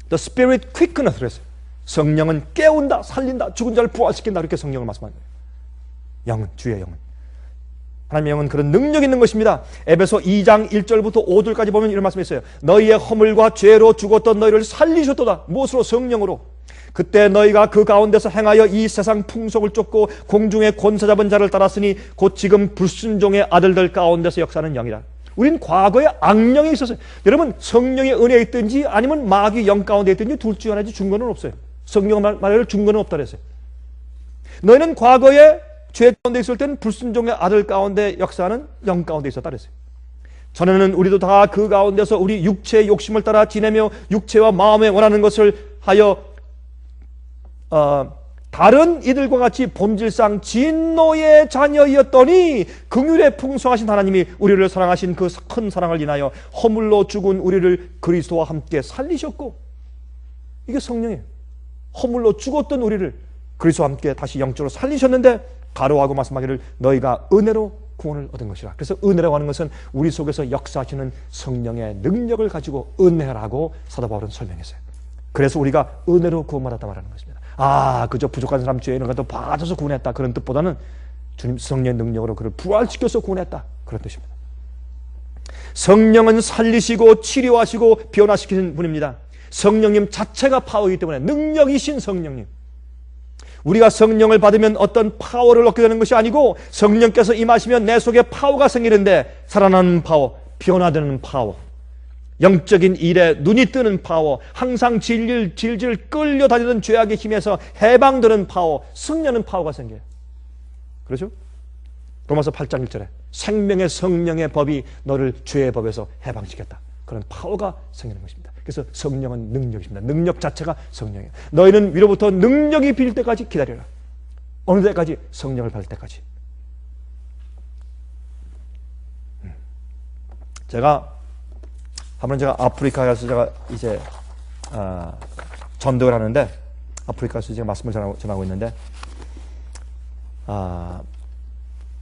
Speaker 1: The Spirit quickeneth 그랬어요. 성령은 깨운다, 살린다, 죽은 자를 부활시킨다, 이렇게 성령을 말씀하는 거예요. 영은, 주의 영은, 하나님의 영은 그런 능력이 있는 것입니다. 에베소 2장 1절부터 5절까지 보면 이런 말씀이 있어요. 너희의 허물과 죄로 죽었던 너희를 살리셨도다. 무엇으로? 성령으로. 그때 너희가 그 가운데서 행하여 이 세상 풍속을 쫓고 공중의 권세 잡은 자를 따랐으니 곧 지금 불순종의 아들들 가운데서 역사하는 영이라. 우린 과거에 악령이 있었어요. 여러분, 성령의 은혜에 있든지 아니면 마귀 영 가운데 있든지 둘 중 하나지 중간은 없어요. 성령 말을 중간은 없다 그랬어요. 너희는 과거에 죄 가운데 있을 때는 불순종의 아들 가운데 역사하는 영 가운데 있었다 그랬어요. 전에는 우리도 다 그 가운데서 우리 육체의 욕심을 따라 지내며 육체와 마음에 원하는 것을 하여 다른 이들과 같이 본질상 진노의 자녀이었더니 긍휼에 풍성하신 하나님이 우리를 사랑하신 그 큰 사랑을 인하여 허물로 죽은 우리를 그리스도와 함께 살리셨고, 이게 성령이에요. 허물로 죽었던 우리를 그리스도와 함께 다시 영적으로 살리셨는데 가로하고 말씀하기를 너희가 은혜로 구원을 얻은 것이라. 그래서 은혜라고 하는 것은 우리 속에서 역사하시는 성령의 능력을 가지고 은혜라고 사도 바울은 설명했어요. 그래서 우리가 은혜로 구원받았다 말하는 것입니다. 그저 부족한 사람 죄 이런 것도 봐줘서 구원했다, 그런 뜻보다는 주님 성령의 능력으로 그를 부활시켜서 구원했다, 그런 뜻입니다. 성령은 살리시고 치료하시고 변화시키는 분입니다. 성령님 자체가 파워이기 때문에, 능력이신 성령님, 우리가 성령을 받으면 어떤 파워를 얻게 되는 것이 아니고 성령께서 임하시면 내 속에 파워가 생기는데, 살아나는 파워, 변화되는 파워, 영적인 일에 눈이 뜨는 파워, 항상 질질 끌려다니는 죄악의 힘에서 해방되는 파워, 승리하는 파워가 생겨요. 그렇죠? 로마서 8장 1절에 생명의 성령의 법이 너를 죄의 법에서 해방시켰다, 그런 파워가 생기는 것입니다. 그래서 성령은 능력입니다. 능력 자체가 성령이에요. 너희는 위로부터 능력이 빌 때까지 기다려라. 어느 때까지? 성령을 받을 때까지. 제가 아프리카에 가서 제가 이제 전도를 하는데, 아프리카에서 제가 말씀을 전하고 있는데,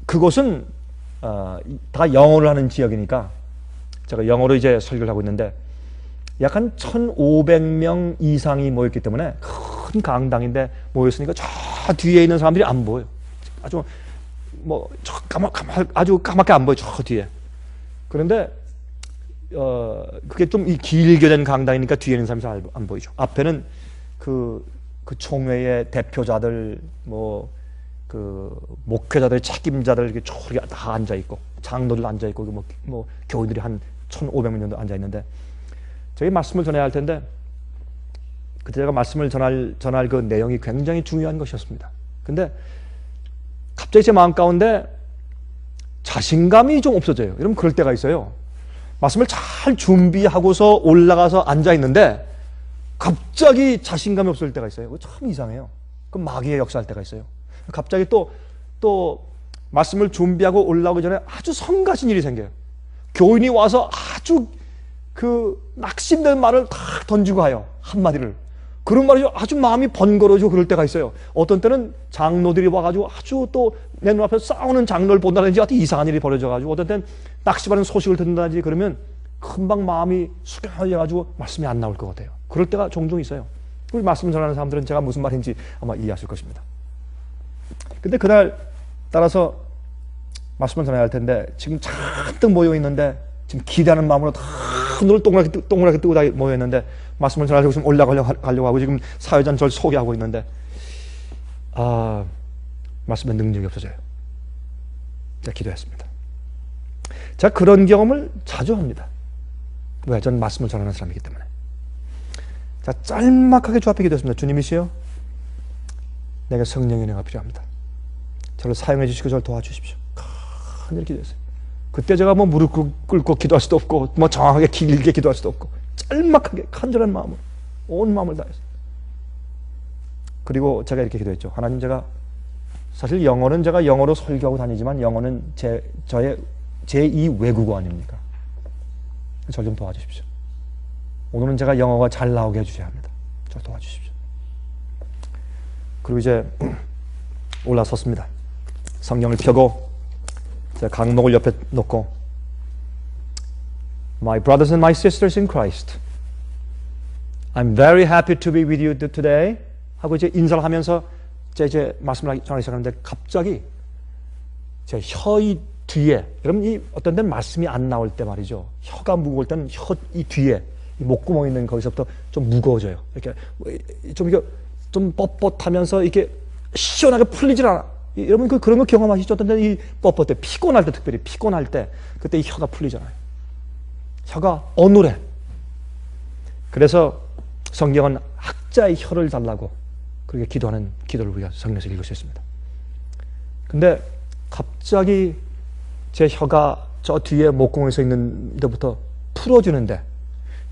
Speaker 1: 그곳은 다 영어를 하는 지역이니까 제가 영어로 이제 설교를 하고 있는데, 약 한 1,500명 이상이 모였기 때문에 큰 강당인데 모였으니까 저 뒤에 있는 사람들이 안 보여요. 아주 아주 까맣게 안 보여요, 저 뒤에. 그런데 그게 좀 길게 된 강당이니까 뒤에 있는 사람이 잘 안 보이죠. 앞에는 그 총회의 대표자들, 목회자들, 책임자들 이렇게 저렇게 다 앉아 있고, 장로들 앉아 있고, 교인들이 한 1,500명 정도 앉아 있는데, 저희 말씀을 전해야 할 텐데, 그때 제가 말씀을 전할 그 내용이 굉장히 중요한 것이었습니다. 근데 갑자기 제 마음 가운데 자신감이 좀 없어져요. 여러분, 그럴 때가 있어요. 말씀을 잘 준비하고서 올라가서 앉아 있는데 갑자기 자신감이 없을 때가 있어요. 참 이상해요. 그 마귀의 역사할 때가 있어요. 갑자기 또 말씀을 준비하고 올라오기 전에 아주 성가신 일이 생겨요. 교인이 와서 아주 낙심된 말을 탁 던지고 가요. 한마디를. 그런 말이죠. 아주 마음이 번거로워지고 그럴 때가 있어요. 어떤 때는 장로들이 와가지고 아주 또 내 눈앞에 싸우는 장로를 본다든지 아주 이상한 일이 벌어져가지고, 어떤 때는 낙심하는 소식을 듣는다든지 그러면 금방 마음이 숙연해져가지고 말씀이 안 나올 것 같아요. 그럴 때가 종종 있어요. 우리 말씀 전하는 사람들은 제가 무슨 말인지 아마 이해하실 것입니다. 근데 그날 따라서 말씀을 전해야 할 텐데, 지금 잔뜩 모여 있는데, 지금 기대하는 마음으로 다 눈을 동그랗게 뜨고 다 모여 있는데, 말씀을 전하려고 지금 올라가려고 하고 지금 사회전 절 소개하고 있는데, 말씀에 능력이 없어져요. 기도했습니다. 제가 그런 경험을 자주 합니다. 왜? 저는 말씀을 전하는 사람이기 때문에. 자, 짤막하게 주 앞에 기도했습니다. 주님이시여, 내게 성령의 은혜가 필요합니다. 저를 사용해 주시고 저를 도와주십시오. 간절히 기도했어요. 그때 제가 뭐 무릎 꿇고 기도할 수도 없고 뭐 정확하게 길게 기도할 수도 없고 짤막하게 간절한 마음으로 온 마음을 다했어요. 그리고 제가 이렇게 기도했죠. 하나님, 제가 사실 영어는 제가 영어로 설교하고 다니지만 영어는 저의 제2 외국어 아닙니까? 저를 좀 도와주십시오. 오늘은 제가 영어가 잘 나오게 해주셔야 합니다. 저를 도와주십시오. 그리고 이제 올라섰습니다. 성경을 펴고 제가 강목을 옆에 놓고 My brothers and my sisters in Christ, I'm very happy to be with you today 하고 이제 인사를 하면서 제 말씀을 전하기 시작하는데 갑자기 제 혀의 뒤에, 여러분 이 어떤 데는 말씀이 안 나올 때 말이죠. 혀가 무거울 때는 혀 이 뒤에 이 목구멍 있는 거기서부터 좀 무거워져요. 이렇게 좀 뻣뻣하면서 이렇게 시원하게 풀리질 않아. 여러분 그런 거 경험하시죠? 어떤 때는 이 뻣뻣해, 피곤할 때, 특별히 피곤할 때 그때 이 혀가 풀리잖아요. 혀가 어눌해. 그래서 성경은 학자의 혀를 달라고 그렇게 기도하는 기도를 우리가 성경에서 읽을 수 있습니다. 근데 갑자기 제 혀가 저 뒤에 목구멍에서 있는 데부터 풀어지는데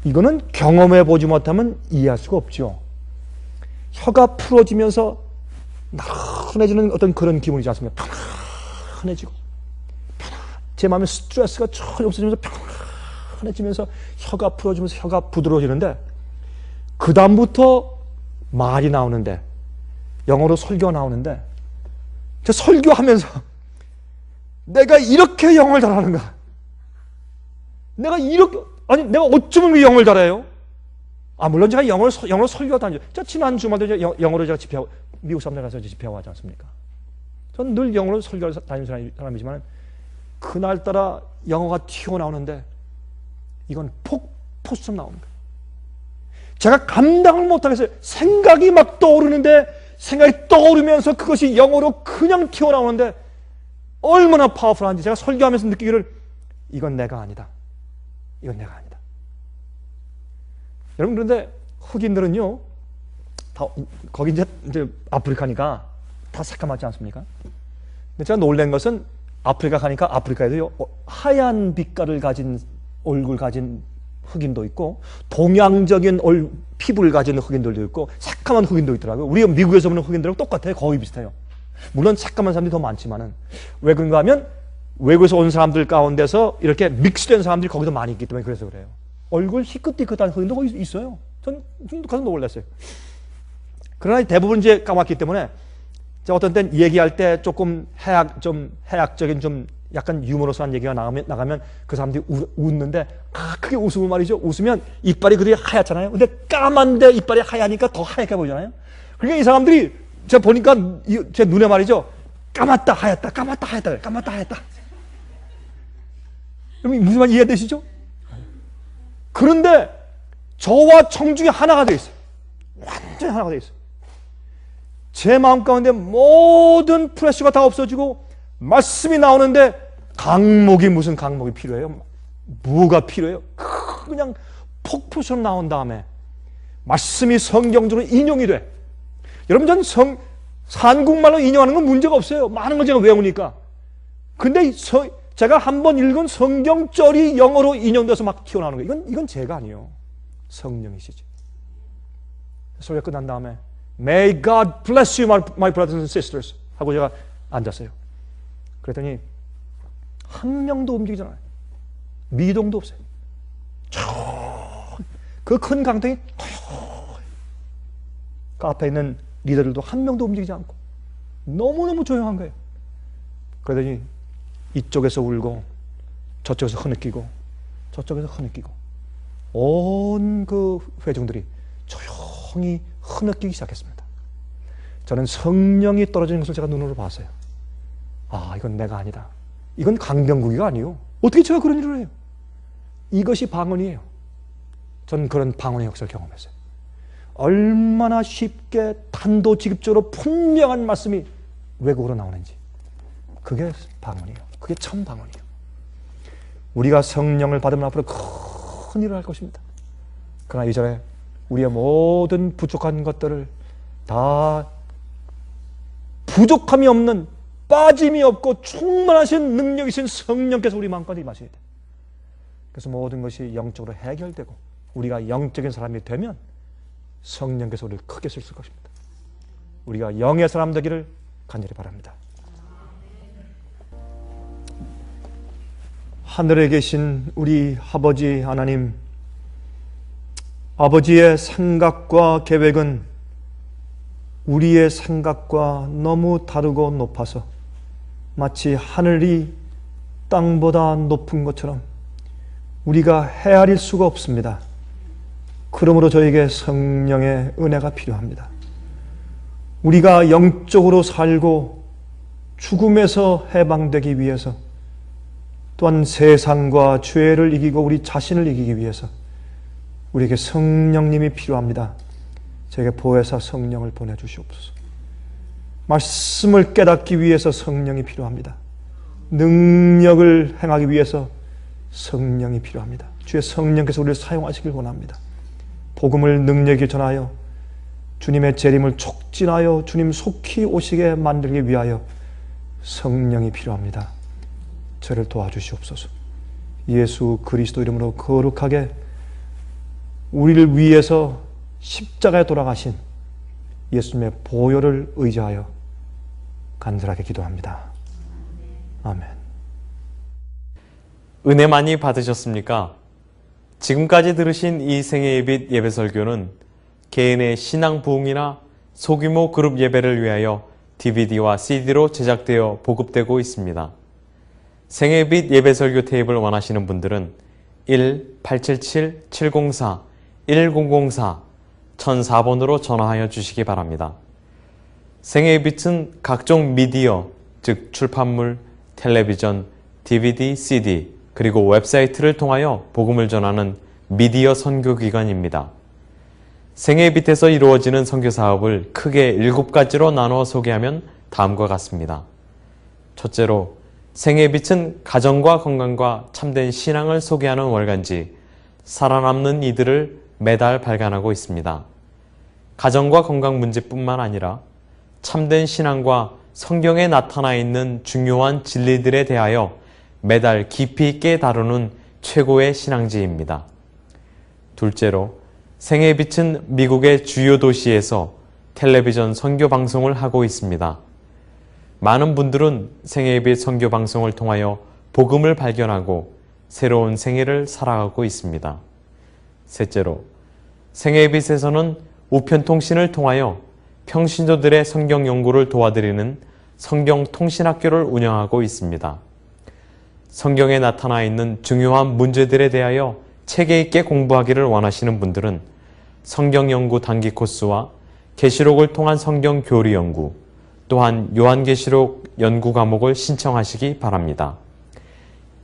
Speaker 1: 이거는 경험해 보지 못하면 이해할 수가 없죠. 혀가 풀어지면서 나른해지는 어떤 그런 기분이지 않습니까? 편안해지고 제 마음에 스트레스가 전혀 없어지면서 편안해지면서 혀가 풀어지면서 혀가 부드러워지는데 그 다음부터 말이 나오는데 영어로 설교가 나오는데 저 설교하면서 내가 이렇게 영어를 잘하는가? 내가 어쩌면 왜 영어를 잘해요? 물론 제가 영어로 설교가 다니죠. 제가 지난 주말도 영어로 제가 집회하고, 미국 사람들 가서 집회하고 하지 않습니까? 저는 늘 영어로 설교를 다니는 사람이지만, 그날따라 영어가 튀어나오는데, 이건 폭포수처럼 나옵니다. 제가 감당을 못하겠어요. 생각이 막 떠오르는데, 생각이 떠오르면서 그것이 영어로 그냥 튀어나오는데, 얼마나 파워풀한지 제가 설교하면서 느끼기를, 이건 내가 아니다. 이건 내가 아니다. 여러분, 그런데 흑인들은요, 다 거기 이제 아프리카니까 다 새까맣지 않습니까? 근데 제가 놀란 것은 아프리카 가니까 아프리카에도 하얀 빛깔을 가진 얼굴 가진 흑인도 있고 동양적인 피부를 가진 흑인들도 있고 새까만 흑인도 있더라고요. 우리가 미국에서 보는 흑인들하고 똑같아요. 거의 비슷해요. 물론 새까만 사람들이 더 많지만은 왜 그런가 하면 외국에서 온 사람들 가운데서 이렇게 믹스된 사람들이 거기서 많이 있기 때문에 그래서 그래요. 얼굴 희끗희끗한 흑인도 거기 있어요. 전 가서 놀랐어요. 그러나 대부분 이제 까맣기 때문에 제가 어떤 땐 얘기할 때 조금 해학적인 좀 약간 유머러스한 얘기가 나가면 그 사람들이 웃는데 크게 웃으면 말이죠. 웃으면 이빨이 그렇게 하얗잖아요. 근데 까만데 이빨이 하얘니까 더 하얗게 보이잖아요. 그러니까 이 사람들이 제가 보니까 제 눈에 말이죠. 까맣다 하얗다 까맣다 하얗다 까맣다 하얗다. 여러분 무슨 말 이해되시죠? 그런데 저와 청중이 하나가 되어 있어요. 완전히 하나가 되어 있어요. 제 마음 가운데 모든 프레셔가 다 없어지고 말씀이 나오는데 무슨 강목이 필요해요? 뭐가 필요해요? 그냥 폭포처럼 나온 다음에 말씀이 성경적으로 인용이 돼. 여러분 전 한국말로 인용하는 건 문제가 없어요. 많은 걸 제가 외우니까. 근데 제가 한번 읽은 성경절이 영어로 인용돼서 막 튀어나오는 거예요. 이건 제가 아니에요. 성령이시지. 설교 끝난 다음에 May God bless you, my brothers and sisters 하고 제가 앉았어요. 그랬더니 한 명도 움직이지 않아요. 미동도 없어요. 그 큰 강당이 그 앞에 있는 리더들도 한 명도 움직이지 않고 너무너무 조용한 거예요. 그러더니 이쪽에서 울고 저쪽에서 흐느끼고 저쪽에서 흐느끼고 온 그 회중들이 조용히 흐느끼기 시작했습니다. 저는 성령이 떨어지는 것을 제가 눈으로 봤어요. 이건 내가 아니다. 이건 강병국이가 아니에요. 어떻게 제가 그런 일을 해요? 이것이 방언이에요. 저는 그런 방언의 역사를 경험했어요. 얼마나 쉽게 단도직입적으로 분명한 말씀이 외국어로 나오는지 그 그게 방언이에요. 그게 참 방언이에요. 우리가 성령을 받으면 앞으로 큰 일을 할 것입니다. 그러나 이전에 우리의 모든 부족한 것들을 다 부족함이 없는, 빠짐이 없고 충만하신 능력이신 성령께서 우리 마음까지 임하셔야 돼요. 그래서 모든 것이 영적으로 해결되고 우리가 영적인 사람이 되면 성령께서 우리를 크게 쓰실 것입니다. 우리가 영의 사람 되기를 간절히 바랍니다. 하늘에 계신 우리 아버지 하나님, 아버지의 생각과 계획은 우리의 생각과 너무 다르고 높아서 마치 하늘이 땅보다 높은 것처럼 우리가 헤아릴 수가 없습니다. 그러므로 저에게 성령의 은혜가 필요합니다. 우리가 영적으로 살고 죽음에서 해방되기 위해서, 또한 세상과 죄를 이기고 우리 자신을 이기기 위해서 우리에게 성령님이 필요합니다. 저에게 보혜사 성령을 보내주시옵소서. 말씀을 깨닫기 위해서 성령이 필요합니다. 능력을 행하기 위해서 성령이 필요합니다. 주의 성령께서 우리를 사용하시길 원합니다. 복음을 능력이 전하여 주님의 재림을 촉진하여 주님 속히 오시게 만들기 위하여 성령이 필요합니다. 저를 도와주시옵소서. 예수 그리스도 이름으로 거룩하게 우리를 위해서 십자가에 돌아가신 예수님의 보혈을 의지하여 간절하게 기도합니다. 아멘.
Speaker 2: 은혜 많이 받으셨습니까? 지금까지 들으신 이 생애예빛 예배설교는 개인의 신앙 부흥이나 소규모 그룹 예배를 위하여 DVD와 CD로 제작되어 보급되고 있습니다. 생애빛 예배설교 테이프를 원하시는 분들은 1-877-704-1004 1004번으로 전화하여 주시기 바랍니다. 생애빛은 각종 미디어, 즉 출판물, 텔레비전, DVD, CD, 그리고 웹사이트를 통하여 복음을 전하는 미디어 선교기관입니다. 생애빛에서 이루어지는 선교사업을 크게 7가지로 나누어 소개하면 다음과 같습니다. 첫째로, 생애빛은 가정과 건강과 참된 신앙을 소개하는 월간지 살아남는 이들을 매달 발간하고 있습니다. 가정과 건강 문제뿐만 아니라 참된 신앙과 성경에 나타나 있는 중요한 진리들에 대하여 매달 깊이 있게 다루는 최고의 신앙지입니다. 둘째로, 생애빛은 미국의 주요 도시에서 텔레비전 선교 방송을 하고 있습니다. 많은 분들은 생애빛 선교 방송을 통하여 복음을 발견하고 새로운 생애를 살아가고 있습니다. 셋째로, 생애빛에서는 우편통신을 통하여 평신도들의 성경 연구를 도와드리는 성경통신학교를 운영하고 있습니다. 성경에 나타나 있는 중요한 문제들에 대하여 체계 있게 공부하기를 원하시는 분들은 성경 연구 단기 코스와 계시록을 통한 성경 교리 연구, 또한 요한계시록 연구 과목을 신청하시기 바랍니다.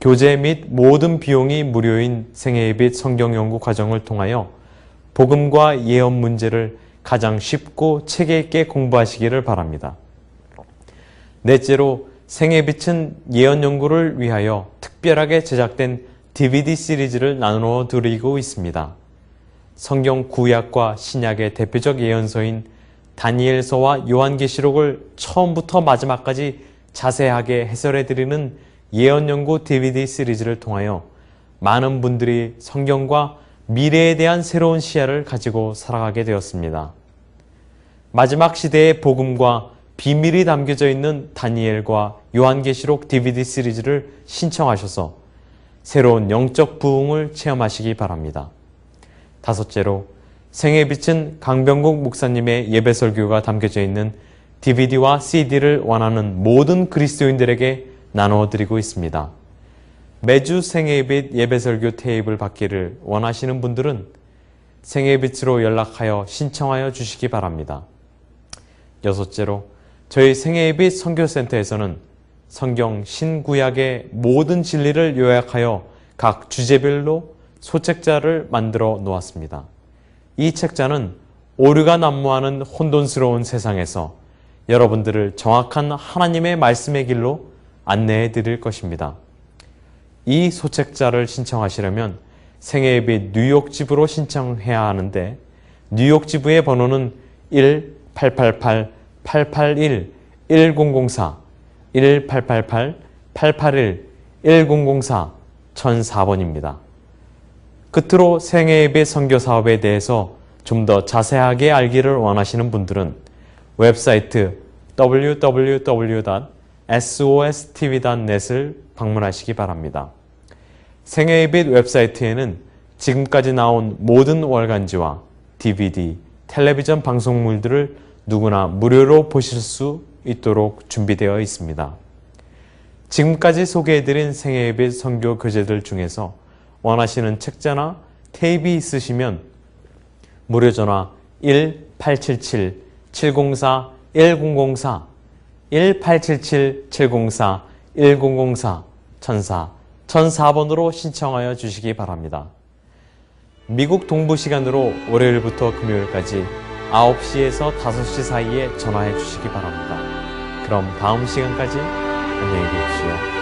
Speaker 2: 교재 및 모든 비용이 무료인 생애예빛 성경 연구 과정을 통하여 복음과 예언 문제를 가장 쉽고 체계 있게 공부하시기를 바랍니다. 넷째로, 생애빛은 예언 연구를 위하여 특별하게 제작된 DVD 시리즈를 나누어 드리고 있습니다. 성경 구약과 신약의 대표적 예언서인 다니엘서와 요한계시록을 처음부터 마지막까지 자세하게 해설해 드리는 예언 연구 DVD 시리즈를 통하여 많은 분들이 성경과 미래에 대한 새로운 시야를 가지고 살아가게 되었습니다. 마지막 시대의 복음과 비밀이 담겨져 있는 다니엘과 요한계시록 DVD 시리즈를 신청하셔서 새로운 영적 부흥을 체험하시기 바랍니다. 다섯째로, 생애빛은 강병국 목사님의 예배설교가 담겨져 있는 DVD와 CD를 원하는 모든 그리스도인들에게 나누어 드리고 있습니다. 매주 생애빛 예배설교 테이프를 받기를 원하시는 분들은 생애빛으로 연락하여 신청하여 주시기 바랍니다. 여섯째로, 저희 생애빛 선교센터에서는 성경 신구약의 모든 진리를 요약하여 각 주제별로 소책자를 만들어 놓았습니다. 이 책자는 오류가 난무하는 혼돈스러운 세상에서 여러분들을 정확한 하나님의 말씀의 길로 안내해 드릴 것입니다. 이 소책자를 신청하시려면 생애예비 뉴욕 지부로 신청해야 하는데 뉴욕 지부의 번호는 1-888-881-1004, 1-888-881-1004, 1004번입니다. 끝으로 생애예비 선교 사업에 대해서 좀 더 자세하게 알기를 원하시는 분들은 웹사이트 www.sostv.net을 방문하시기 바랍니다. 생애예빛 웹사이트에는 지금까지 나온 모든 월간지와 DVD, 텔레비전 방송물들을 누구나 무료로 보실 수 있도록 준비되어 있습니다. 지금까지 소개해드린 생애예빛 선교 교재들 중에서 원하시는 책자나 테이프 있으시면 무료전화 1-877-704-1004, 1-877-704-1004, 1004번으로 신청하여 주시기 바랍니다. 미국 동부 시간으로 월요일부터 금요일까지 9시에서 5시 사이에 전화해 주시기 바랍니다. 그럼 다음 시간까지 안녕히 계십시오.